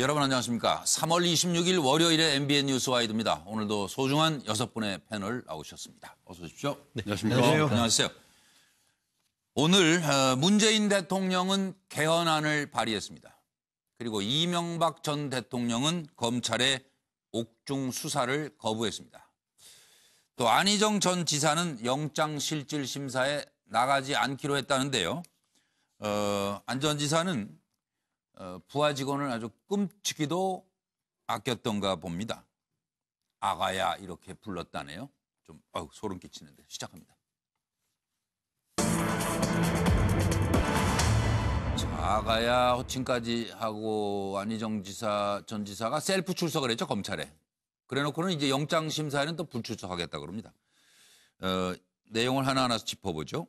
여러분 안녕하십니까. 3월 26일 월요일에 MBN 뉴스와이드입니다. 오늘도 소중한 6분의 패널 나오셨습니다. 어서 오십시오. 네, 안녕하십니까. 안녕하세요. 오늘 문재인 대통령은 개헌안을 발의했습니다. 그리고 이명박 전 대통령은 검찰의 옥중 수사를 거부했습니다. 또 안희정 전 지사는 영장실질심사에 나가지 않기로 했다는데요. 안 전 지사는 부하 직원을 아주 끔찍이도 아꼈던가 봅니다. 아가야 이렇게 불렀다네요. 좀 소름 끼치는데 시작합니다. 자, 아가야 호칭까지 하고 안희정 전 지사가 셀프 출석을 했죠, 검찰에. 그래놓고는 이제 영장 심사에는 또 불출석하겠다 그럽니다. 내용을 하나하나 짚어보죠.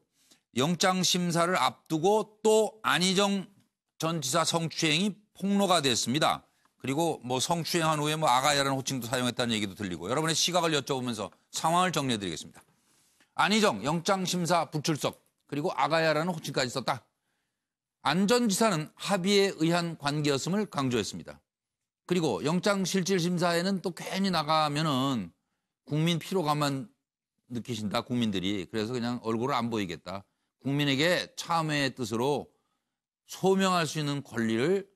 영장 심사를 앞두고 또 안희정 전 지사 성추행이 폭로가 됐습니다. 그리고 뭐 성추행한 후에 뭐 아가야라는 호칭도 사용했다는 얘기도 들리고 여러분의 시각을 여쭤보면서 상황을 정리해드리겠습니다. 안희정 영장심사 불출석 그리고 아가야라는 호칭까지 썼다. 안 전 지사는 합의에 의한 관계였음을 강조했습니다. 그리고 영장실질심사에는 또 괜히 나가면은 국민 피로감만 느끼신다 국민들이. 그래서 그냥 얼굴을 안 보이겠다. 국민에게 참회의 뜻으로 소명할 수 있는 권리를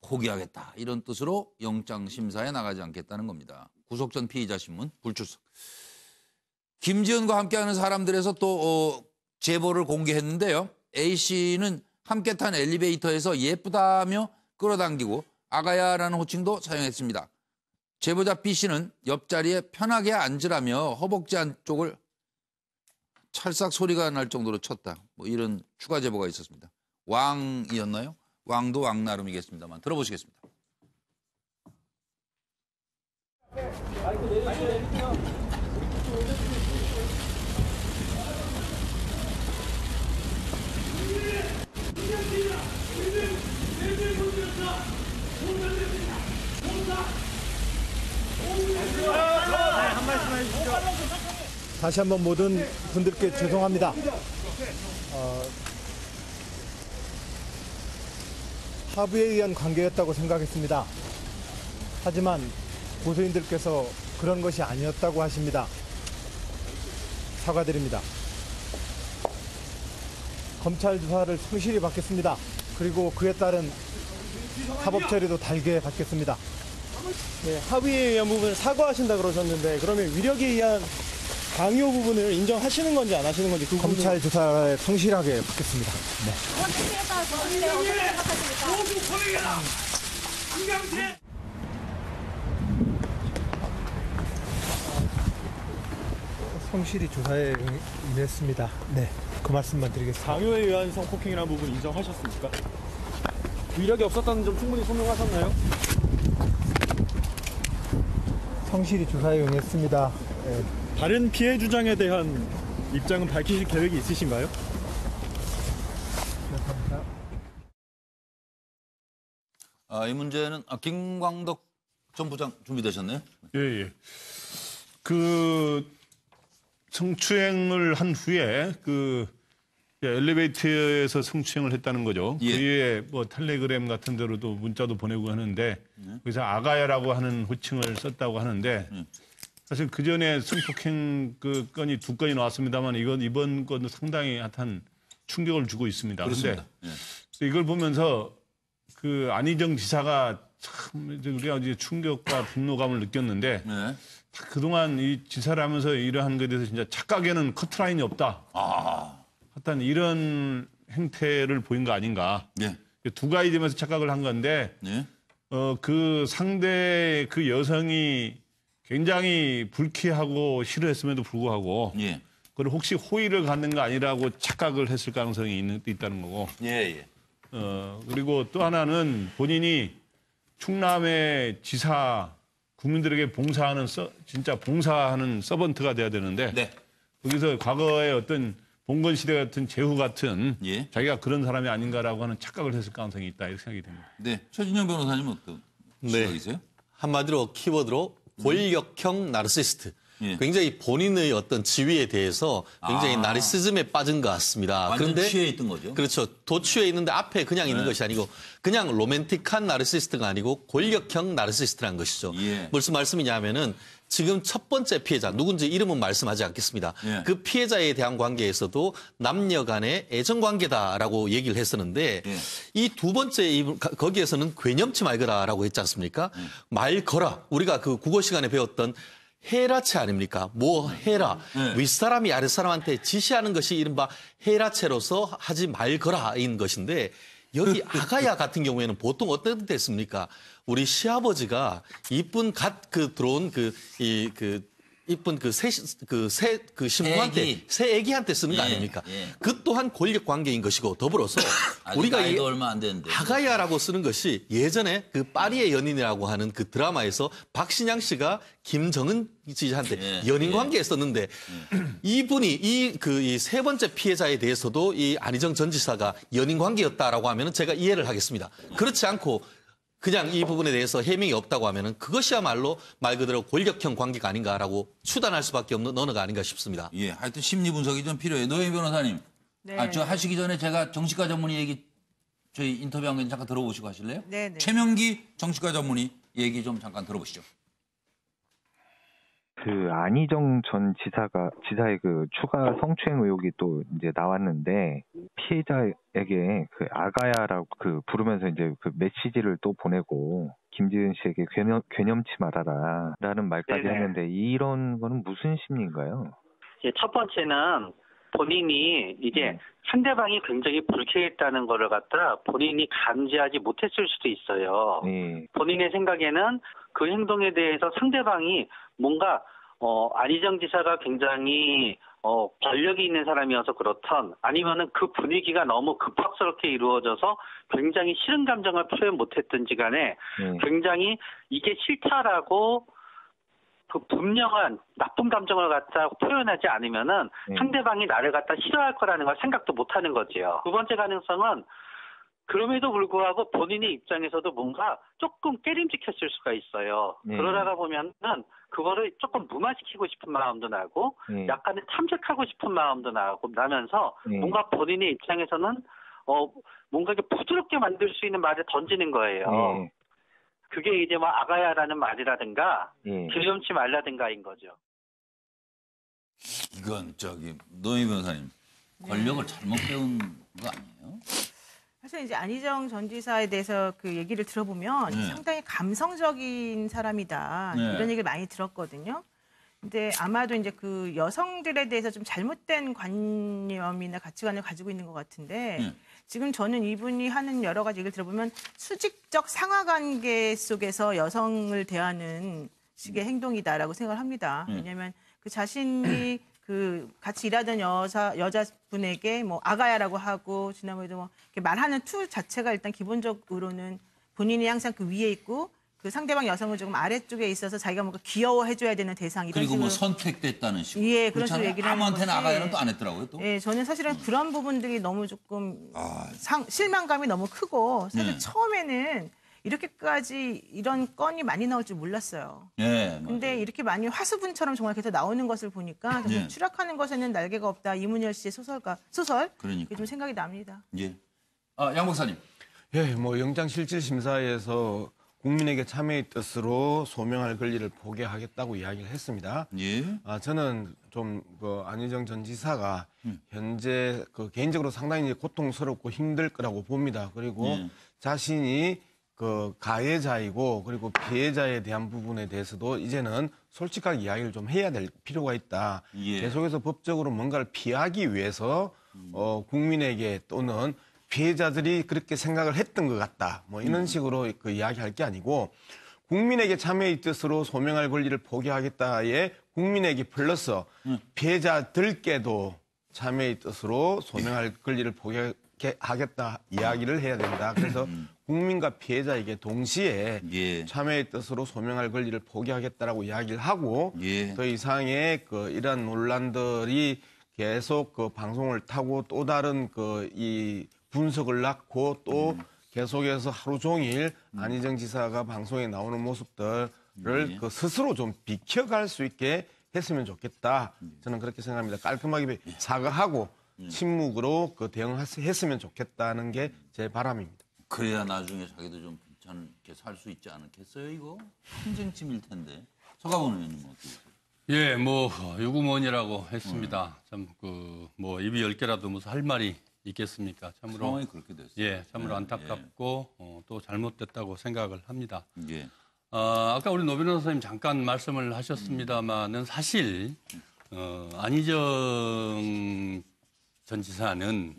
포기하겠다. 이런 뜻으로 영장심사에 나가지 않겠다는 겁니다. 구속 전 피의자 신문 불출석. 김지은과 함께하는 사람들에서 또 제보를 공개했는데요. A씨는 함께 탄 엘리베이터에서 예쁘다며 끌어당기고 아가야라는 호칭도 사용했습니다. 제보자 B씨는 옆자리에 편하게 앉으라며 허벅지 안쪽을 찰싹 소리가 날 정도로 쳤다. 뭐 이런 추가 제보가 있었습니다. 왕이었나요? 왕도 왕 나름이겠습니다만 들어보시겠습니다. 한 말씀 해주시죠. 다시 한번 모든 분들께 죄송합니다. 합의에 의한 관계였다고 생각했습니다. 하지만 고소인들께서 그런 것이 아니었다고 하십니다. 사과드립니다. 검찰 조사를 성실히 받겠습니다. 그리고 그에 따른 사법 처리도 달게 받겠습니다. 네, 합의에 의한 부분을 사과하신다 그러셨는데 그러면 위력에 의한 강요 부분을 인정하시는 건지 안 하시는 건지 그 검찰 조사를 성실하게 받겠습니다. 네. 성실히 조사에 임했습니다. 네, 그 말씀만 드리겠습니다. 강요에 의한 성폭행이라는 부분 인정하셨습니까? 위력이 없었다는 점 충분히 소명하셨나요? 성실히 조사에 응했습니다. 네. 다른 피해 주장에 대한 입장은 밝히실 계획이 있으신가요? 감사합니다. 이 문제는 김광덕 전 부장 준비되셨나요? 예. 그 성추행을 한 후에 그 엘리베이터에서 성추행을 했다는 거죠. 예. 그 위에 뭐 텔레그램 같은 데로도 문자도 보내고 하는데 그래서 아가야라고 하는 호칭을 썼다고 하는데 사실 그 전에 성폭행 그 건이 2건이 나왔습니다만 이번 건도 상당히 한 충격을 주고 있습니다. 그런데 이걸 보면서 그 안희정 지사가 참 우리가 이제 충격과 분노감을 느꼈는데 그동안 이 지사를 하면서 이러한 것에 대해서 진짜 착각에는 커트라인이 없다. 하여튼 이런 행태를 보인 거 아닌가. 예. 두 가지 점에서 착각을 한 건데 그 상대 그 여성이 굉장히 불쾌하고 싫어했음에도 불구하고 그걸 혹시 호의를 갖는 거 아니라고 착각을 했을 가능성이 있다는 거고. 그리고 또 하나는 본인이 충남의 지사 국민들에게 봉사하는 진짜 봉사하는 서번트가 돼야 되는데 거기서 과거에 어떤 봉건 시대 같은 제후 같은 자기가 그런 사람이 아닌가라고 하는 착각을 했을 가능성이 있다 이렇게 생각이 됩니다. 네, 최진영 변호사님은 어떤 생각이세요? 한마디로 키워드로 골격형 나르시스트. 예. 굉장히 본인의 어떤 지위에 대해서 굉장히 나르시즘에 빠진 것 같습니다. 완전 그런데 취해 있던 거죠. 그렇죠. 도취해 있는데 앞에 그냥 있는 것이 아니고 그냥 로맨틱한 나르시스트가 아니고 권력형 나르시스트라는 것이죠. 예. 무슨 말씀이냐면은 지금 첫 번째 피해자 누군지 이름은 말씀하지 않겠습니다. 예. 그 피해자에 대한 관계에서도 남녀 간의 애정 관계다라고 얘기를 했었는데 예. 이 두 번째 거기에서는 괴념치 말거라라고 했지 않습니까? 말 거라. 우리가 그 국어 시간에 배웠던 헤라체 아닙니까? 뭐 해라. 윗사람이 아랫사람한테 지시하는 것이 이른바 헤라체로서 하지 말거라인 것인데 여기 아가야 같은 경우에는 보통 어떤 때 했습니까? 우리 시아버지가 이쁜 들어온 이쁜 신부한테 새 애기한테 쓰는 거 아닙니까? 예. 그 또한 권력 관계인 것이고 더불어서 우리가 우리가 얼마 안 되는데 아가야라고 쓰는 것이 예전에 그 파리의 연인이라고 하는 그 드라마에서 박신양 씨가 김정은 씨한테 연인 관계에 썼는데 이분이 이 세 번째 피해자에 대해서도 이 안희정 전 지사가 연인 관계였다라고 하면은 제가 이해를 하겠습니다. 그렇지 않고 그냥 이 부분에 대해서 해명이 없다고 하면은 그것이야말로 말 그대로 권력형 관계가 아닌가라고 추단할 수밖에 없는 언어가 아닌가 싶습니다. 예, 하여튼 심리 분석이 좀 필요해요. 노영 변호사님. 네. 저 하시기 전에 제가 정치과 전문의 얘기 저희 인터뷰한 거 잠깐 들어보시고 하실래요? 네. 최명기 정치과 전문의 얘기 좀 잠깐 들어보시죠. 그 안희정 전 지사의 그 추가 성추행 의혹이 또 이제 나왔는데 피해자에게 그 아가야라고 그 부르면서 이제 그 메시지를 또 보내고 김지은 씨에게 괴념치 말아라라는 말까지 네네. 했는데 이런 거는 무슨 심리인가요? 첫 번째는 본인이 이제 상대방이 굉장히 불쾌했다는 거를 갖다 본인이 감지하지 못했을 수도 있어요. 네. 본인의 생각에는 그 행동에 대해서 상대방이 뭔가 안희정 지사가 굉장히 권력이 있는 사람이어서 그렇던 아니면은 그 분위기가 너무 급박스럽게 이루어져서 굉장히 싫은 감정을 표현 못했든지 간에 굉장히 이게 싫다라고 그 분명한 나쁜 감정을 갖다 표현하지 않으면은 상대방이 나를 갖다 싫어할 거라는 걸 생각도 못하는 거지요. 두 번째 가능성은 그럼에도 불구하고 본인의 입장에서도 뭔가 조금 깨림직했을 수가 있어요. 그러다가 보면은 그거를 조금 무마시키고 싶은 마음도 나고 약간의 탐색하고 싶은 마음도 나면서 뭔가 본인의 입장에서는 뭔가 이렇게 부드럽게 만들 수 있는 말을 던지는 거예요. 그게 이제 뭐 아가야라는 말이라든가 괴념치 말라든가인 거죠. 이건 노영 변호사님 권력을 잘못 배운 거 아니에요? 사실 이제 안희정 전 지사에 대해서 그 얘기를 들어보면 상당히 감성적인 사람이다 이런 얘기를 많이 들었거든요. 근데 아마도 이제 그 여성들에 대해서 좀 잘못된 관념이나 가치관을 가지고 있는 것 같은데 지금 저는 이분이 하는 여러 가지 얘기를 들어보면 수직적 상하관계 속에서 여성을 대하는 식의 행동이다라고 생각을 합니다. 왜냐하면 그 자신이 그 같이 일하던 여자분에게 뭐 아가야라고 하고 지난번에도 뭐 이렇게 말하는 투 자체가 일단 기본적으로는 본인이 항상 그 위에 있고 그 상대방 여성은 조금 아래쪽에 있어서 자기가 뭔가 귀여워해줘야 되는 대상 이런 그리고 식으로 뭐 선택됐다는 식으로. 예, 그런 식으로 얘기를 하는 아무한테나 건지. 아가야는 또 안 했더라고요 또. 예, 저는 사실은 그런 부분들이 너무 조금 실망감이 너무 크고 사실 처음에는 이렇게까지 이런 건이 많이 나올 줄 몰랐어요. 예. 근데 이렇게 많이 화수분처럼 정말 계속 나오는 것을 보니까 계속 추락하는 것에는 날개가 없다. 이문열 씨의 소설 그러니까. 그게 좀 생각이 납니다. 예. 양 박사님. 예, 뭐 영장실질심사에서 국민에게 참여의 뜻으로 소명할 권리를 포기하겠다고 이야기를 했습니다. 예. 저는 좀 그 안희정 전 지사가 현재 그 개인적으로 상당히 이제 고통스럽고 힘들 거라고 봅니다. 그리고 자신이 그 가해자이고 그리고 피해자에 대한 부분에 대해서도 이제는 솔직하게 이야기를 좀 해야 될 필요가 있다. 계속해서 법적으로 뭔가를 피하기 위해서 국민에게 또는 피해자들이 그렇게 생각을 했던 것 같다. 뭐 이런 식으로 그 이야기할 게 아니고 국민에게 참여의 뜻으로 소명할 권리를 포기하겠다에 국민에게 플러스 피해자들께도 참여의 뜻으로 소명할 권리를 포기하겠다 이야기를 해야 된다. 그래서 국민과 피해자에게 동시에 참여의 뜻으로 소명할 권리를 포기하겠다라고 이야기를 하고 더 이상의 그 이러한 논란들이 계속 그 방송을 타고 또 다른 이 분석을 낳고 또 계속해서 하루 종일 안희정 지사가 방송에 나오는 모습들을 그 스스로 좀 비켜갈 수 있게 했으면 좋겠다. 저는 그렇게 생각합니다. 깔끔하게 사과하고 침묵으로 그 대응했으면 좋겠다는 게 제 바람입니다. 그래야 나중에 자기도 좀 괜찮게 살 수 있지 않겠어요, 이거? 항쟁침일 텐데. 서가본 의원님 어떻게 보세요? 예, 뭐 유구무원이라고 했습니다. 참 뭐 입이 10개라도 무슨 할 말이 있겠습니까? 참으로 상황이 그렇게 됐어요. 예, 참으로 안타깝고 또 잘못됐다고 생각을 합니다. 예. 아까 우리 노 변호사님 잠깐 말씀을 하셨습니다만은 사실 안희정 전 지사는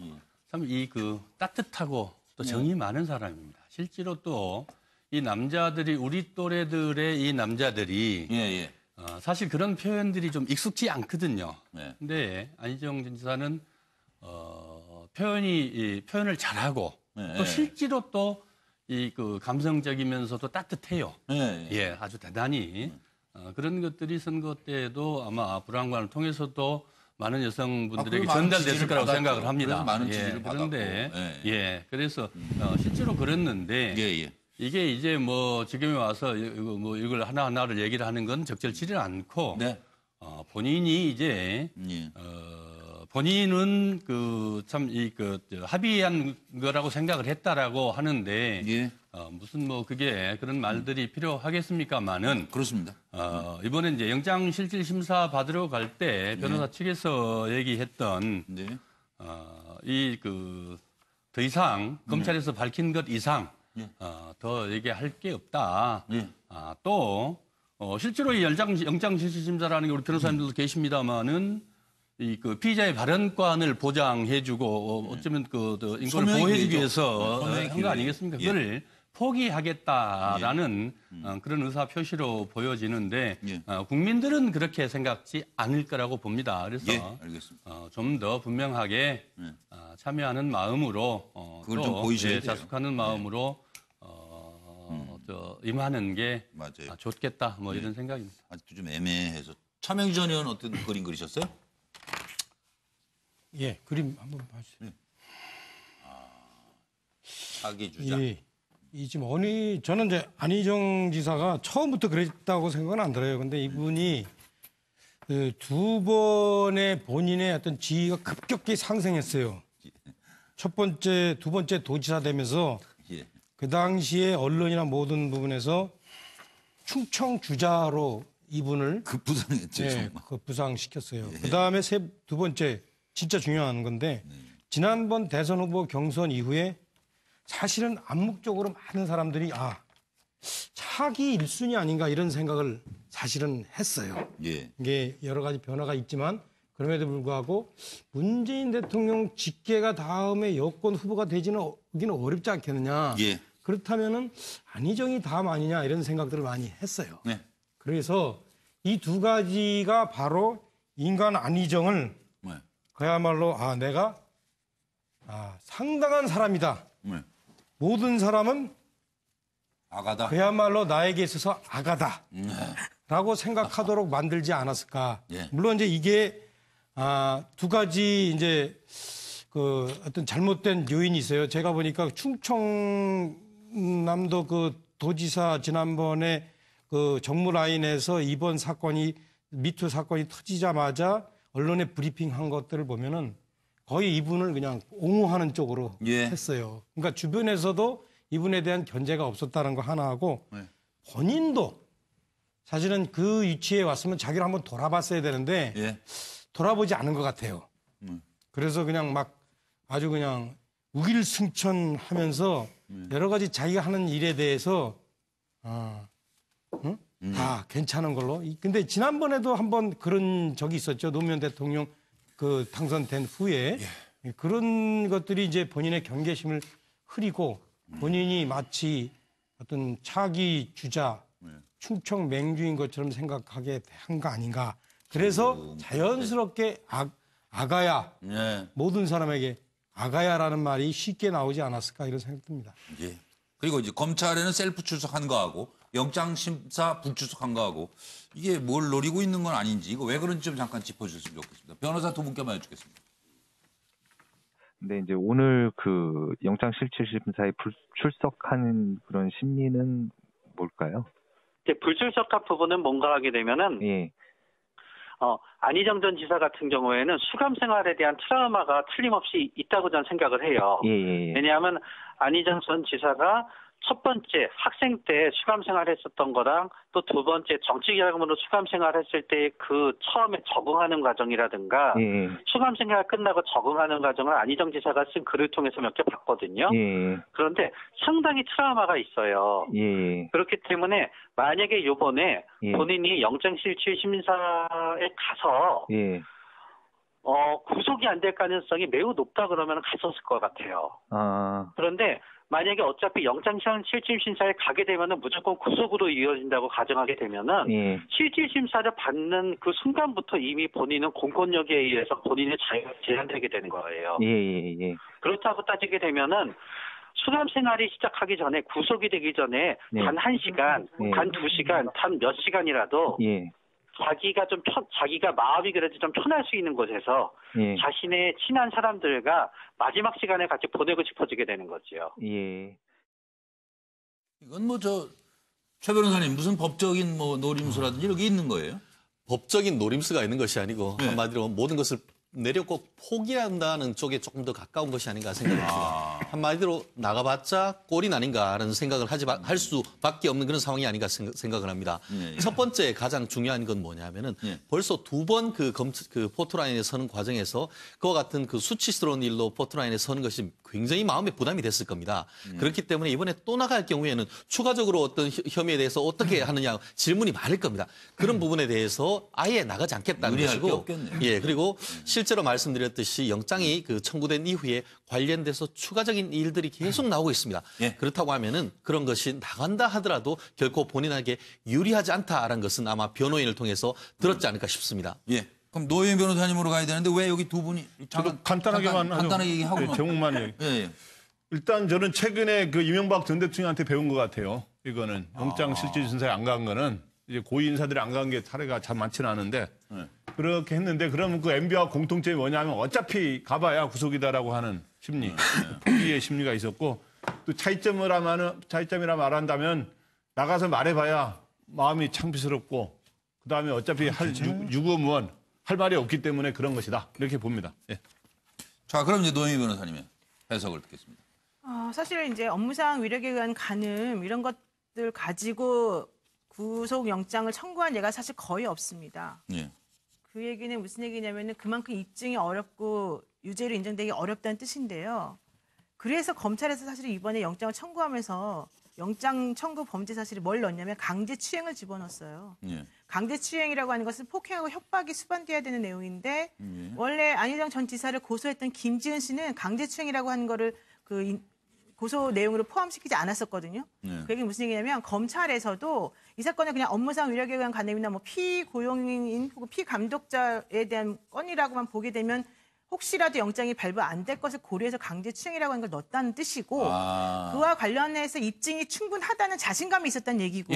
참 이 따뜻하고 또 정이 많은 사람입니다. 실제로 또 이 남자들이 우리 또래들의 이 남자들이 사실 그런 표현들이 좀 익숙지 않거든요. 근데 안희정 전 지사는 표현을 잘하고 또 실제로 또 이 감성적이면서도 따뜻해요. 예, 아주 대단히 그런 것들이 선거 때에도 아마 불안관을 통해서도 많은 여성분들에게 전달됐을 거라고 생각을 합니다. 많은 지지를 그런데 받았고. 그래서 실제로 그랬는데 이게 이제 뭐 지금에 와서 이걸 하나하나를 얘기를 하는 건 적절치는 않고 본인이 이제 본인은 합의한 거라고 생각을 했다라고 하는데 무슨 뭐 그게 그런 말들이 필요하겠습니까만은 그렇습니다. 이번에 이제 영장실질심사 받으러 갈 때 변호사 측에서 얘기했던 더 이상 검찰에서 밝힌 것 이상 더 얘기할 게 없다. 또 실제로 이 영장실질심사라는 게 우리 변호사님들도 계십니다만은 피의자의 발언권을 보장해주고 어쩌면 인권을 보호해주기 위해서 한 거 아니겠습니까? 그걸 포기하겠다라는 그런 의사 표시로 보여지는데 국민들은 그렇게 생각지 않을 거라고 봅니다. 그래서 좀 더 분명하게 참여하는 마음으로 그걸 좀 보이셔야 돼요. 자숙하는 마음으로 임하는 게 좋겠다. 뭐 이런 생각입니다. 아직도 좀 애매해서 차명희 전 의원 어떤 그림 그리셨어요? 예, 그림 한번 봐주세요. 사기 주자. 저는 이제 안희정 지사가 처음부터 그랬다고 생각은 안 들어요. 근데 이분이 두 번의 본인의 어떤 지위가 급격히 상승했어요. 첫 번째, 두 번째 도지사 되면서 그 당시에 언론이나 모든 부분에서 충청 주자로 이분을 급부상했죠. 급부상시켰어요. 그 다음에 두 번째 진짜 중요한 건데 지난번 대선 후보 경선 이후에 사실은 암묵적으로 많은 사람들이 차기 1순위 아닌가 이런 생각을 사실은 했어요. 이게 여러 가지 변화가 있지만 그럼에도 불구하고 문재인 대통령 직계가 다음에 여권 후보가 되기는 어렵지 않겠느냐. 그렇다면은 안희정이 다음 아니냐 이런 생각들을 많이 했어요. 그래서 이 두 가지가 바로 인간 안희정을 그야말로 내가 상당한 사람이다. 모든 사람은 아가다. 그야말로 나에게 있어서 아가다. 라고 생각하도록 만들지 않았을까. 물론 이제 이게 두 가지 이제 어떤 잘못된 요인이 있어요. 제가 보니까 충청남도 도지사 지난번에 정무 라인에서 이번 사건이 미투 사건이 터지자마자 언론에 브리핑한 것들을 보면은 거의 이분을 그냥 옹호하는 쪽으로 했어요. 그러니까 주변에서도 이분에 대한 견제가 없었다는 거 하나 하고 본인도 사실은 그 위치에 왔으면 자기를 한번 돌아봤어야 되는데 돌아보지 않은 것 같아요. 그래서 그냥 막 아주 그냥 우길승천하면서 여러 가지 자기가 하는 일에 대해서 다 괜찮은 걸로. 근데 지난번에도 한번 그런 적이 있었죠. 노무현 대통령 당선된 후에 그런 것들이 이제 본인의 경계심을 흐리고 본인이 마치 어떤 차기 주자, 충청 맹주인 것처럼 생각하게 한 거 아닌가. 그래서 자연스럽게 아가야 모든 사람에게 아가야라는 말이 쉽게 나오지 않았을까 이런 생각 듭니다. 그리고 이제 검찰에는 셀프 출석한 거하고 영장심사 불출석한 거하고 이게 뭘 노리고 있는 건 아닌지 이거 왜 그런지 좀 잠깐 짚어주셨으면 좋겠습니다. 변호사 두 분께만 여쭙겠습니다. 네, 이제 오늘 영장실질심사에 불출석하는 그런 심리는 뭘까요? 불출석한 부분은 뭔가 하게 되면은 안희정 전 지사 같은 경우에는 수감 생활에 대한 트라우마가 틀림없이 있다고 저는 생각을 해요. 왜냐하면 안희정 전 지사가 첫 번째 학생 때 수감 생활했었던 거랑 또 두 번째 정치자금으로 수감 생활했을 때 그 처음에 적응하는 과정이라든가 수감 생활 끝나고 적응하는 과정을 안희정 지사가 쓴 글을 통해서 몇 개 봤거든요. 그런데 상당히 트라우마가 있어요. 그렇기 때문에 만약에 요번에 본인이 영장실질심사에 가서 구속이 안 될 가능성이 매우 높다 그러면 갔었을 것 같아요. 그런데 만약에 어차피 영장실질심사에 가게 되면은 무조건 구속으로 이어진다고 가정하게 되면은 실질심사를 받는 그 순간부터 이미 본인은 공권력에 의해서 본인의 자유가 제한되게 되는 거예요. 그렇다고 따지게 되면은 수감 생활이 시작하기 전에 구속이 되기 전에 단 1시간, 단 2시간, 단 몇 시간이라도 자기가 마음이 그래도 좀 편할 수 있는 곳에서 자신의 친한 사람들과 마지막 시간을 같이 보내고 싶어지게 되는 거죠. 이건 최 변호사님 무슨 법적인 노림수라든지 이런 게 있는 거예요? 법적인 노림수가 있는 것이 아니고 한마디로 모든 것을 내려고 포기한다는 쪽에 조금 더 가까운 것이 아닌가 생각합니다. 한마디로 나가봤자 꼴이 아닌가 하는 생각을 할 수밖에 없는 그런 상황이 아닌가 생각을 합니다. 첫 번째 가장 중요한 건 뭐냐면은 벌써 두 번 그 포토라인에 서는 과정에서 그와 같은 그 수치스러운 일로 포토라인에 서는 것이 굉장히 마음에 부담이 됐을 겁니다. 그렇기 때문에 이번에 또 나갈 경우에는 추가적으로 어떤 혐의에 대해서 어떻게 하느냐 질문이 많을 겁니다. 그런 부분에 대해서 아예 나가지 않겠다는 것이고, 그리고 실제로 말씀드렸듯이 영장이 청구된 이후에 관련돼서 추가적인 일들이 계속 나오고 있습니다. 그렇다고 하면은 그런 것이 나간다 하더라도 결코 본인에게 유리하지 않다라는 것은 아마 변호인을 통해서 들었지 않을까 싶습니다. 그럼 노영희 변호사님으로 가야 되는데 왜 여기 두 분이 간단하게 얘기하고 제목만 일단 저는 최근에 이명박 전 대통령한테 배운 것 같아요. 이거는 영장실질심사에 안 간 거는 이제 고위 인사들이 안 간 게 사례가 참 많지는 않은데 그렇게 했는데 그러면 그 MB와 공통점이 뭐냐면 어차피 가봐야 구속이다라고 하는 심리, 포기의 심리가 있었고 또 차이점이라 말한다면 나가서 말해봐야 마음이 창피스럽고 그다음에 어차피 유구무원 할 말이 없기 때문에 그런 것이다 이렇게 봅니다. 자, 그럼 이제 노영희 변호사님의 해석을 듣겠습니다. 사실 이제 업무상 위력에 의한 간음 이런 것들 가지고 구속영장을 청구한 예가 사실 거의 없습니다. 그 얘기는 무슨 얘기냐면은 그만큼 입증이 어렵고 유죄로 인정되기 어렵다는 뜻인데요. 그래서 검찰에서 사실 이번에 영장을 청구하면서 영장 청구 범죄 사실이 뭘 넣었냐면 강제추행을 집어넣었어요. 강제추행이라고 하는 것은 폭행하고 협박이 수반돼야 되는 내용인데 원래 안희정 전 지사를 고소했던 김지은 씨는 강제추행이라고 하는 거를 고소 내용으로 포함시키지 않았었거든요. 그 얘기는 무슨 얘기냐면 검찰에서도 이 사건을 그냥 업무상 위력에 의한 간음이나 피고용인 혹은 피감독자에 대한 건이라고만 보게 되면 혹시라도 영장이 발부 안 될 것을 고려해서 강제추행이라고 하는 걸 넣었다는 뜻이고 그와 관련해서 입증이 충분하다는 자신감이 있었다는 얘기고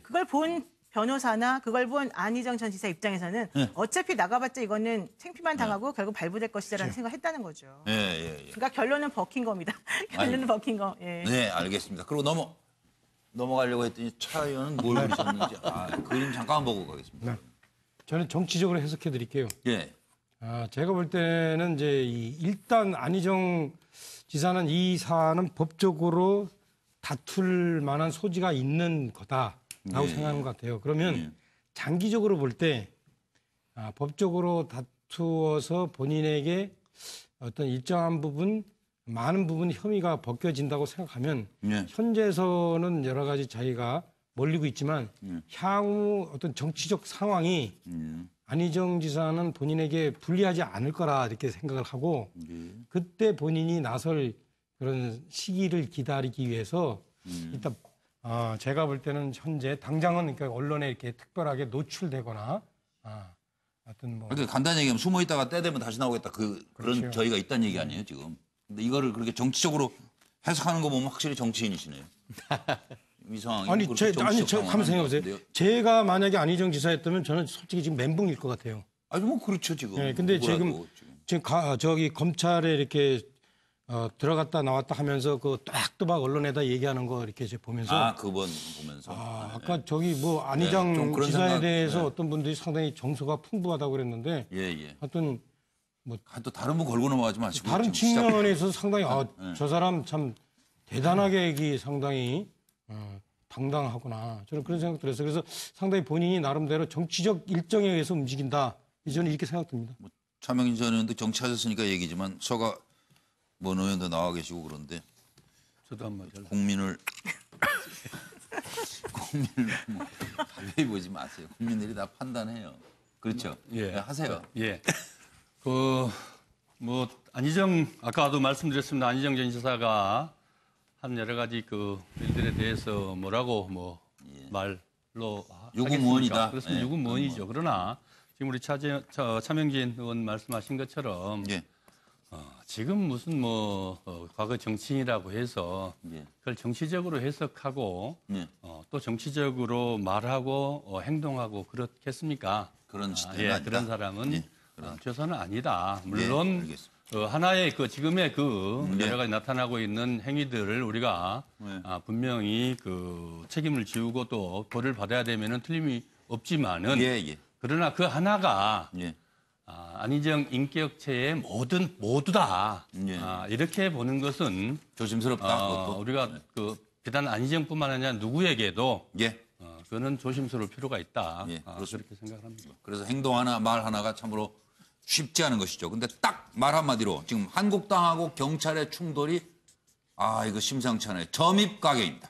그걸 본 변호사나 그걸 본 안희정 전 지사 입장에서는 어차피 나가봤자 이거는 창피만 당하고 결국 발부될 것이다라는 생각을 했다는 거죠. 그러니까 결론은 버킨 겁니다. 결론은 버킨 거. 네, 알겠습니다. 그리고 넘어가려고 했더니 차 의원은 뭘 그리셨는지 그림 잠깐 보고 가겠습니다. 저는 정치적으로 해석해 드릴게요. 제가 볼 때는 이제 일단 안희정 지사는 이 사안은 법적으로 다툴 만한 소지가 있는 거다라고 생각하는 것 같아요. 그러면 장기적으로 볼 때 법적으로 다투어서 본인에게 어떤 일정한 부분, 많은 부분 혐의가 벗겨진다고 생각하면 현재에서는 여러 가지 자기가 몰리고 있지만 향후 어떤 정치적 상황이 안희정 지사는 본인에게 불리하지 않을 거라 이렇게 생각을 하고 그때 본인이 나설 그런 시기를 기다리기 위해서 일단 제가 볼 때는 현재 당장은 그러니까 언론에 이렇게 특별하게 노출되거나 어떤 그러니까 간단히 얘기하면 숨어 있다가 때 되면 다시 나오겠다 그런 저희가 있다는 얘기 아니에요 지금. 근데 이거를 그렇게 정치적으로 해석하는 거 보면 확실히 정치인이시네요. 이 상황이 아니 한번 생각해보세요. 제가 만약에 안희정 지사였다면 저는 솔직히 지금 멘붕일 것 같아요. 아니 그렇죠 지금. 근데 지금 저기 검찰에 이렇게 들어갔다 나왔다 하면서 그 또박또박 언론에다 얘기하는 거 이렇게 이제 보면서 그번 보면서 아까 저기 뭐 안희정 좀 그런 지사에 생각, 대해서 어떤 분들이 상당히 정서가 풍부하다고 그랬는데 하여튼 또 다른 분 걸고 넘어가지 마시고 다른 지금 시작- 측면에서 상당히 저 사람 참 대단하게 얘기 상당히 당당하구나 저는 그런 생각 들었어요. 그래서 상당히 본인이 나름대로 정치적 일정에 의해서 움직인다. 저는 이렇게 생각됩니다. 차명진 전 의원도 정치하셨으니까 얘기지만 서가 뭐 의원도 나와 계시고 그런데 저도 한번 국민을 뭐 가벼이 보지 마세요. 국민들이 다 판단해요. 그렇죠? 예. 네, 하세요. 예. 뭐 안희정 아까도 말씀드렸습니다. 안희정 전 지사가 한 여러 가지 그 일들에 대해서 뭐라고 말로 유구무원이다. 그렇습니다. 유구무원이죠. 그러나 지금 우리 차명진 의원 말씀하신 것처럼 지금 무슨 과거 정치인이라고 해서 그걸 정치적으로 해석하고 또 정치적으로 말하고 행동하고 그렇겠습니까? 그런 시대는 아니다. 그런 사람은 저서는 아니다. 물론 하나의 지금의 여러 가지 나타나고 있는 행위들을 우리가 분명히 책임을 지우고 또 벌을 받아야 되면은 틀림이 없지만은 그러나 그 하나가 안희정 인격체의 모두다. 이렇게 보는 것은 조심스럽다. 우리가 비단 안희정뿐만 아니라 누구에게도 그거는 조심스러울 필요가 있다. 그렇게 생각합니다. 그래서 행동 하나, 말 하나가 참으로 쉽지 않은 것이죠. 근데 딱 말 한마디로 지금 한국당하고 경찰의 충돌이 이거 심상치 않아요. 점입 가격입니다.